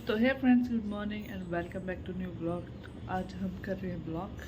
तो है friends, good morning and welcome back to new blog. आज हम कर रहे हैं ब्लॉग।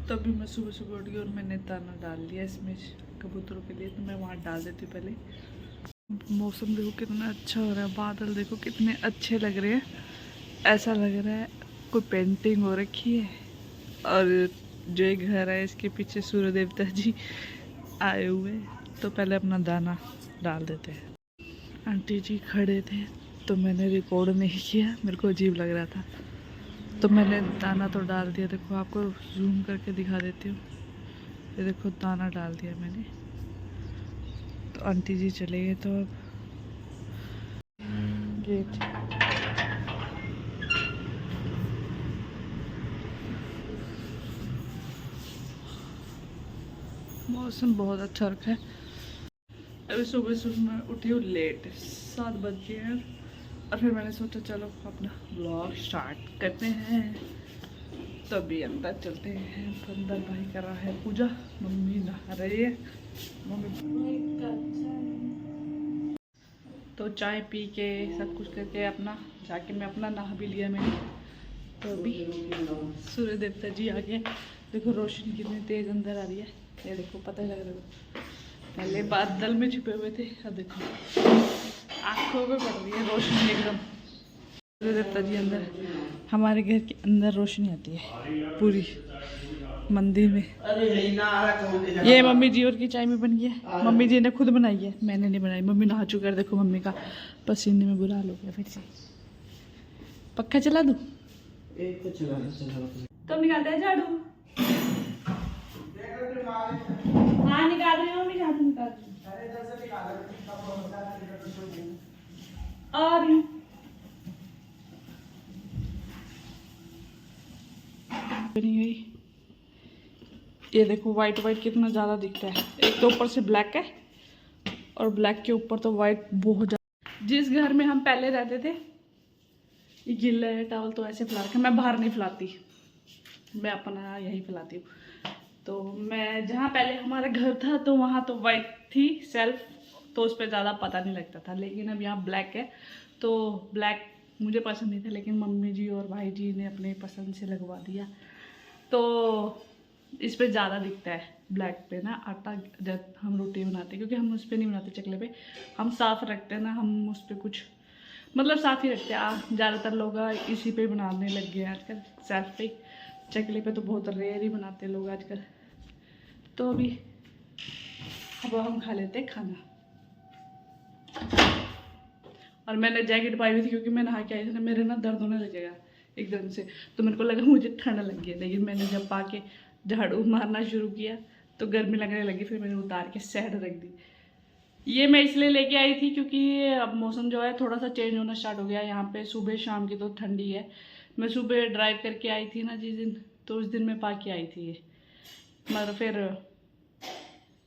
तो अभी मैं सुबह सुबह उठी और मैंने दाना डाल दिया इसमें कबूतरों के लिए। तो मैं वहाँ डाल देती हूँ पहले। मौसम देखो कितना अच्छा हो रहा है, बादल देखो कितने अच्छे लग रहे हैं। ऐसा लग रहा है कोई पेंटिंग हो रखी है। और जो एक घर है इसके पीछे सूर्य देवता जी आए हुए हैं। तो पहले अपना दाना डाल देते हैं। आंटी जी खड़े थे तो मैंने रिकॉर्ड नहीं किया, मेरे को अजीब लग रहा था। तो मैंने दाना तो डाल दिया। देखो आपको जूम करके दिखा देती हूँ। ये देखो दाना डाल दिया मैंने। तो आंटी जी चले गए। तो अब गेट मौसम बहुत अच्छा रखा है। अभी सुबह सुबह मैं उठी हूँ लेट, 7 बज गए हैं। और फिर मैंने सोचा चलो अपना ब्लॉग स्टार्ट करते हैं। तो अभी अंदर चलते हैं। अंदर भाई कर रहा है पूजा, मम्मी नहा रही है। मम्मी तो चाय पी के सब कुछ करके अपना जाके मैं अपना नहा भी लिया मैंने। तो अभी सूर्य देवता जी आ गए। देखो रोशनी कितनी तेज अंदर आ रही है, ये देखो पता लग रहा है। पहले बादल में छुपे हुए थे, अब देखो आंखों में पड़ रही है रोशनी एकदम। सूर्य देवता जी अंदर, हमारे घर के अंदर रोशनी आती है पूरी मंदिर में। ये मम्मी जी और की चाय में बन गया। मम्मी जी ने खुद बनाई है, मैंने नहीं बनाई। मम्मी नहा चुका है। देखो मम्मी का पसीने में बुरा हाल हो गया फिर से। पक्का चला दूं? तुम निकालते हैं झाड़ू? हाँ निकाल रही हूँ मम्मी, झाड़ू निकाल रही हूँ। आ रही हूँ। नहीं गई। ये देखो वाइट वाइट कितना ज़्यादा दिखता है। एक तो ऊपर से ब्लैक है और ब्लैक के ऊपर तो वाइट बहुत ज़्यादा। जिस घर में हम पहले रहते थे ये गिल्ला है टावल तो ऐसे फैला रखा। मैं बाहर नहीं फैलाती, मैं अपना यही फैलाती हूँ। तो मैं जहाँ पहले हमारा घर था तो वहाँ तो वाइट थी सेल्फ, तो उस पर ज़्यादा पता नहीं लगता था। लेकिन अब यहाँ ब्लैक है तो ब्लैक मुझे पसंद नहीं था, लेकिन मम्मी जी और भाई जी ने अपने पसंद से लगवा दिया। तो इस पे ज़्यादा दिखता है ब्लैक पे ना आटा जब हम रोटी बनाते हैं, क्योंकि हम उस पर नहीं बनाते चकले पे। हम साफ़ रखते हैं ना, हम उस पर कुछ मतलब साफ़ ही रखते हैं। ज़्यादातर लोग इसी पे बनाने लग गए हैं आजकल, सेल्फ पे। चकले पे तो बहुत रेयर ही बनाते हैं लोग आजकल। तो अभी अब हम खा लेते हैं खाना। और मैंने जैकेट पाई हुई थी क्योंकि मैं नहा के आई थी ना, मेरे ना दर्द होने लगेगा एकदम से। तो मेरे को लगा मुझे ठंड लग गई, लेकिन मैंने जब पा के झाड़ू मारना शुरू किया तो गर्मी लगने लगी। फिर मैंने उतार के साइड रख दी। ये मैं इसलिए लेके आई थी क्योंकि अब मौसम जो है थोड़ा सा चेंज होना स्टार्ट हो गया है यहाँ पे। सुबह शाम की तो ठंडी है। मैं सुबह ड्राइव करके आई थी ना जिस दिन, तो उस दिन मैं पा के आई थी ये, मतलब फिर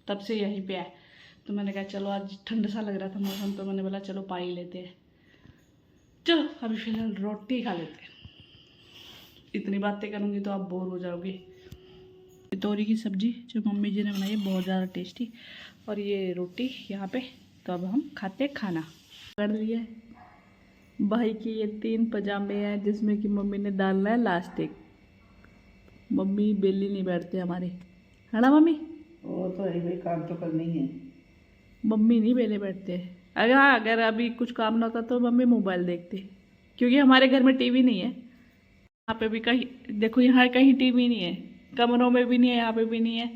तब से यहीं पे है। तो मैंने कहा चलो आज ठंड सा लग रहा था मौसम, तो मैंने बोला चलो पा ही लेते हैं। चलो अभी फिलहाल रोटी खा लेते हैं। इतनी बातें करूँगी तो आप बोर हो जाओगे। तोरी की सब्जी जो मम्मी जी ने बनाई है बहुत ज़्यादा टेस्टी, और ये रोटी यहाँ पे। तो अब हम खाते खाना कर लिया। भाई की ये 3 पजामे हैं जिसमें कि मम्मी ने डालना है लास्टिक। मम्मी बेली नहीं बैठते हमारे, है ना मम्मी? वो तो है भाई, काम तो करना ही है। मम्मी नहीं बेले बैठते। अगर हाँ, अगर अभी कुछ काम ना होता तो मम्मी मोबाइल देखते, क्योंकि हमारे घर में टीवी नहीं है। यहाँ पे भी कहीं देखो, यहाँ कहीं टीवी नहीं है, कमरों में भी नहीं है, यहाँ पे भी नहीं है।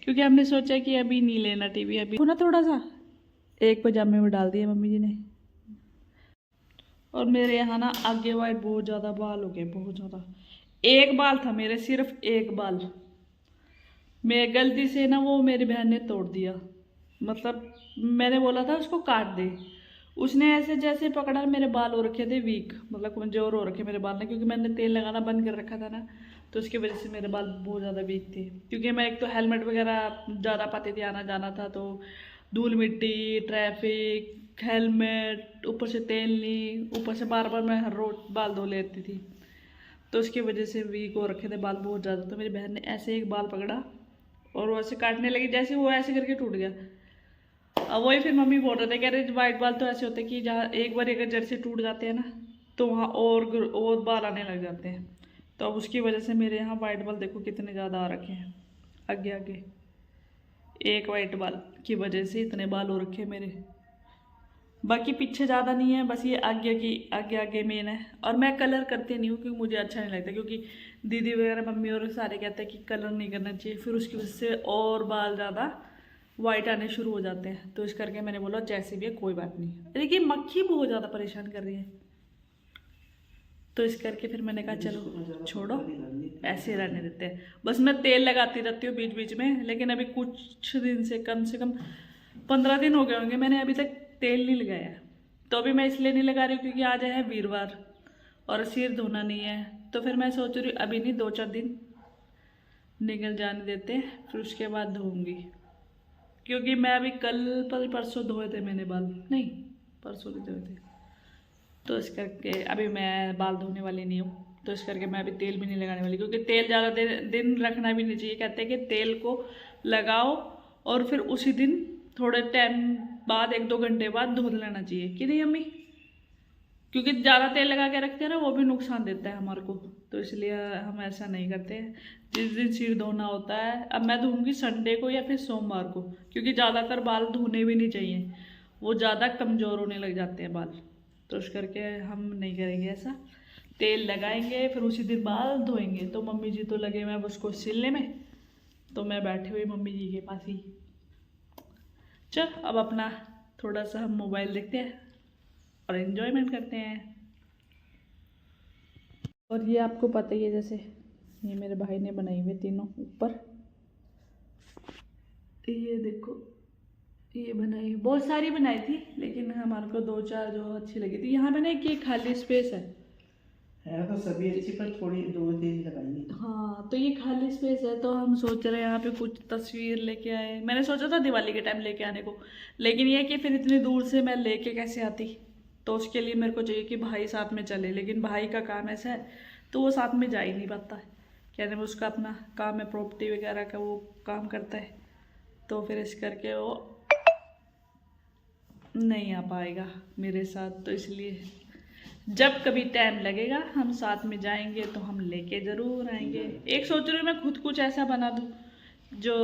क्योंकि हमने सोचा कि अभी नहीं लेना टीवी। अभी ना थोड़ा सा एक पजामे में डाल दिया मम्मी जी ने। और मेरे यहाँ ना आगे वाइट बहुत ज़्यादा बाल हो गए, बहुत ज़्यादा। एक बाल था मेरे, सिर्फ एक बाल। मैं गलती से ना वो मेरी बहन ने तोड़ दिया। मतलब मैंने बोला था उसको काट दे, उसने ऐसे जैसे पकड़ा, मेरे बाल हो रखे थे वीक, मतलब कमजोर हो रखे मेरे बाल ने, क्योंकि मैंने तेल लगाना बंद कर रखा था ना। तो उसकी वजह से मेरे बाल बहुत ज़्यादा वीक थे। क्योंकि मैं एक तो हेलमेट वगैरह ज़्यादा पाती थी, आना जाना था, तो धूल मिट्टी ट्रैफिक हेलमेट ऊपर से तेल नहीं, ऊपर से बार बार मैं हर रोज बाल धो लेती थी। तो उसकी वजह से वीक हो रखे थे बाल बहुत ज़्यादा। तो मेरी बहन ने ऐसे एक बाल पकड़ा और वो ऐसे काटने लगी, जैसे वो ऐसे करके टूट गया। अब वही फिर मम्मी बोल रहे थे, कह रहे वाइट बाल तो ऐसे होते हैं कि जहाँ एक बार अगर जड़ से टूट जाते हैं ना तो वहाँ और बाल आने लग जाते हैं। तो अब उसकी वजह से मेरे यहाँ वाइट बाल देखो कितने ज़्यादा आ रखे हैं, आगे आगे। एक वाइट बाल की वजह से इतने बाल हो रखे हैं मेरे। बाकी पीछे ज़्यादा नहीं है, बस ये आगे आगे मेन है। और मैं कलर करती नहीं हूँ क्योंकि मुझे अच्छा नहीं लगता, क्योंकि दीदी वगैरह मम्मी और सारे कहते हैं कि कलर नहीं करना चाहिए, फिर उसकी वजह से और बाल ज़्यादा वाइट आने शुरू हो जाते हैं। तो इस करके मैंने बोला जैसे भी है कोई बात नहीं। देखिए मक्खी बहुत ज़्यादा परेशान कर रही है, तो इस करके फिर मैंने कहा चलो छोड़ो, ऐसे रहने देते हैं। बस मैं तेल लगाती रहती हूँ बीच बीच में, लेकिन अभी कुछ दिन से कम 15 दिन हो गए होंगे मैंने अभी तक तेल नहीं लगाया। तो अभी मैं इसलिए नहीं लगा रही हूँ क्योंकि आज है वीरवार और सिर धोना नहीं है। तो फिर मैं सोच रही हूँ अभी नहीं, 2-4 दिन निकल जाने देते हैं, फिर उसके बाद धोऊंगी। क्योंकि मैं अभी परसों धोए थे मैंने बाल, नहीं परसों भी धोए थे। तो इस करके अभी मैं बाल धोने वाली नहीं हूँ, तो इस करके मैं अभी तेल भी नहीं लगाने वाली, क्योंकि तेल ज़्यादा दिन रखना भी नहीं चाहिए। कहते हैं कि तेल को लगाओ और फिर उसी दिन थोड़े टाइम बाद 1-2 घंटे बाद धो लेना चाहिए, कि नहीं अम्मी? क्योंकि ज़्यादा तेल लगा के रखते हैं ना, वो भी नुकसान देता है हमारे को। तो इसलिए हम ऐसा नहीं करते हैं। जिस दिन सिर धोना होता है, अब मैं धोऊंगी संडे को या फिर सोमवार को, क्योंकि ज़्यादातर बाल धोने भी नहीं चाहिए, वो ज़्यादा कमज़ोर होने लग जाते हैं बाल। तो इस करके हम नहीं करेंगे ऐसा, तेल लगाएंगे फिर उसी दिन बाल धोएंगे। तो मम्मी जी तो लगे हुए हैं उसको सिलने में, तो मैं बैठी हुई मम्मी जी के पास ही। चल अब अपना थोड़ा सा हम मोबाइल देखते हैं और एंजॉयमेंट करते हैं। और ये आपको पता ही है, जैसे ये मेरे भाई ने बनाई हुई तीनों ऊपर, ये देखो ये बनाई, बहुत सारी बनाई थी लेकिन हमारे को 2-4 जो अच्छी लगी थी। यहाँ पे ना एक खाली स्पेस है तो सभी अच्छी, पर थोड़ी 2-3 लगाएंगे। हाँ, तो ये खाली स्पेस है, तो हम सोच रहे हैं यहाँ पे कुछ तस्वीर लेके आए। मैंने सोचा था दिवाली के टाइम लेके आने को, लेकिन ये कि फिर इतनी दूर से मैं लेके कैसे आती। तो उसके लिए मेरे को चाहिए कि भाई साथ में चले, लेकिन भाई का काम ऐसा है तो वो साथ में जा ही नहीं पाता है। कहने में उसका अपना काम है, प्रॉपर्टी वगैरह का वो काम करता है, तो फिर इस करके वो नहीं आ पाएगा मेरे साथ। तो इसलिए जब कभी टाइम लगेगा हम साथ में जाएंगे, तो हम लेके ज़रूर आएंगे। एक सोच रही हूँ मैं खुद कुछ ऐसा बना दूँ जो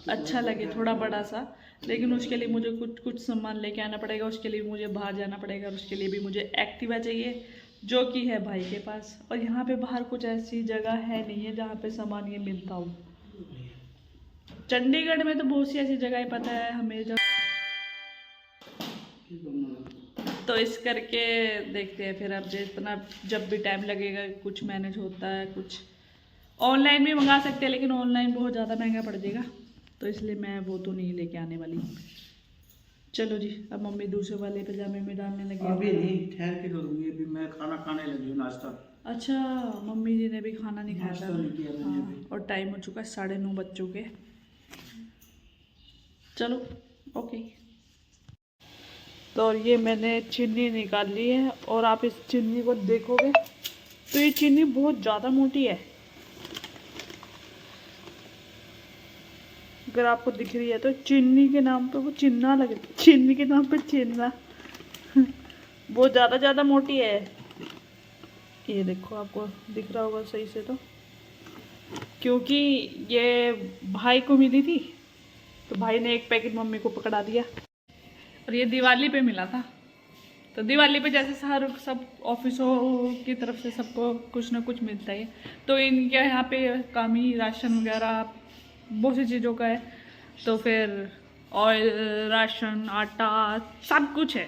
अच्छा लगे, थोड़ा बड़ा सा, लेकिन उसके लिए मुझे कुछ सामान लेके आना पड़ेगा, उसके लिए मुझे बाहर जाना पड़ेगा, और उसके लिए भी मुझे एक्टिवा चाहिए जो कि है भाई के पास। और यहाँ पे बाहर कुछ ऐसी जगह है नहीं है जहाँ पे सामान ये मिलता हो। चंडीगढ़ में तो बहुत सी ऐसी जगह पता है हमें तो इस करके देखते हैं फिर। अब जितना जब भी टाइम लगेगा कुछ मैनेज होता है, कुछ ऑनलाइन भी मंगा सकते हैं, लेकिन ऑनलाइन बहुत ज़्यादा महंगा पड़ जाएगा, तो इसलिए मैं वो तो नहीं लेके आने वाली। चलो जी, अब मम्मी दूसरे वाले पजामे में डालने लगी। अभी नहीं, ठहर के करूँगी, अभी मैं खाना खाने लगी हूँ, नाश्ता। अच्छा, मम्मी जी ने भी खाना नहीं खाया नाश्ता था। नहीं किया मैंने अभी। हाँ, और टाइम हो चुका है 9:30 बज चुके। चलो ओके। तो और ये मैंने चीनी निकाल ली है, और आप इस चीनी को देखोगे तो ये चीनी बहुत ज़्यादा मोटी है। अगर आपको दिख रही है तो चीनी के नाम पे वो चिन्ना लगे, चीनी के नाम पे चिन्ना बहुत ज़्यादा मोटी है। ये देखो आपको दिख रहा होगा सही से, तो क्योंकि ये भाई को मिली थी तो भाई ने एक पैकेट मम्मी को पकड़ा दिया, और ये दिवाली पे मिला था। तो दिवाली पे जैसे सब ऑफिसों की तरफ से सबको कुछ ना कुछ मिलता है, तो इनके यहाँ पे काम ही राशन वगैरह बहुत सी चीज़ों का है। तो फिर ऑयल, राशन, आटा सब कुछ है,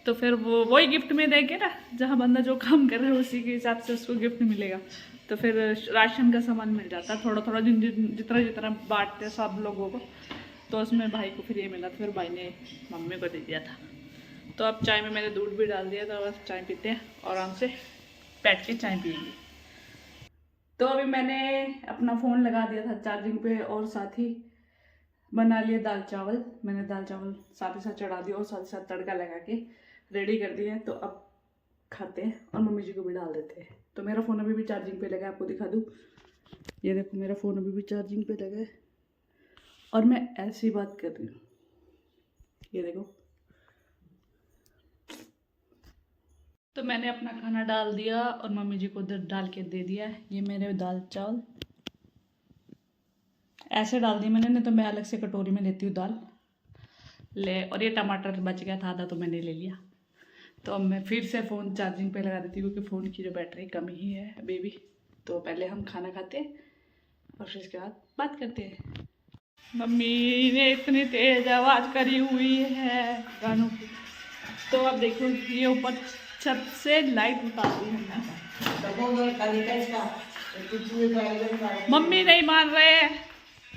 तो फिर वो वही गिफ्ट में देंगे ना, जहाँ बंदा जो काम कर रहा है उसी के हिसाब से उसको गिफ्ट मिलेगा। तो फिर राशन का सामान मिल जाता है थोड़ा थोड़ा, जितना बांटते हैं सब लोगों को। तो उसमें भाई को फिर ये मिला, तो फिर भाई ने मम्मी को दे दिया था। तो अब चाय में मैंने दूध भी डाल दिया, तो बस चाय पीते हैं और आराम से बैठ के चाय पिएंगे। तो अभी मैंने अपना फ़ोन लगा दिया था चार्जिंग पे, और साथ ही बना लिया दाल चावल। मैंने दाल चावल साथ ही साथ चढ़ा दिया और साथ ही साथ तड़का लगा के रेडी कर दिया है। तो अब खाते हैं और मम्मी जी को भी डाल देते हैं। तो मेरा फ़ोन अभी भी चार्जिंग पे लगा है, आपको दिखा दूँ। ये देखो मेरा फ़ोन अभी भी चार्जिंग पे लगा है, और मैं ऐसी बात कर रही हूँ। ये देखो तो मैंने अपना खाना डाल दिया और मम्मी जी को उधर डाल के दे दिया। ये मेरे दाल चावल ऐसे डाल दी मैंने, नहीं तो मैं अलग से कटोरी में लेती हूँ दाल ले। और ये टमाटर बच गया था आधा, तो मैंने ले लिया। तो अब मैं फिर से फ़ोन चार्जिंग पे लगा देती हूँ क्योंकि फ़ोन की जो बैटरी कम ही है अभी भी। तो पहले हम खाना खाते हैं और फिर उसके बाद बात करते हैं। मम्मी ने इतनी तेज आवाज़ करी हुई है गानों की। तो अब देखो ये ऊपर छत से लाइट उतारती है। मम्मी नहीं मान रहे हैं।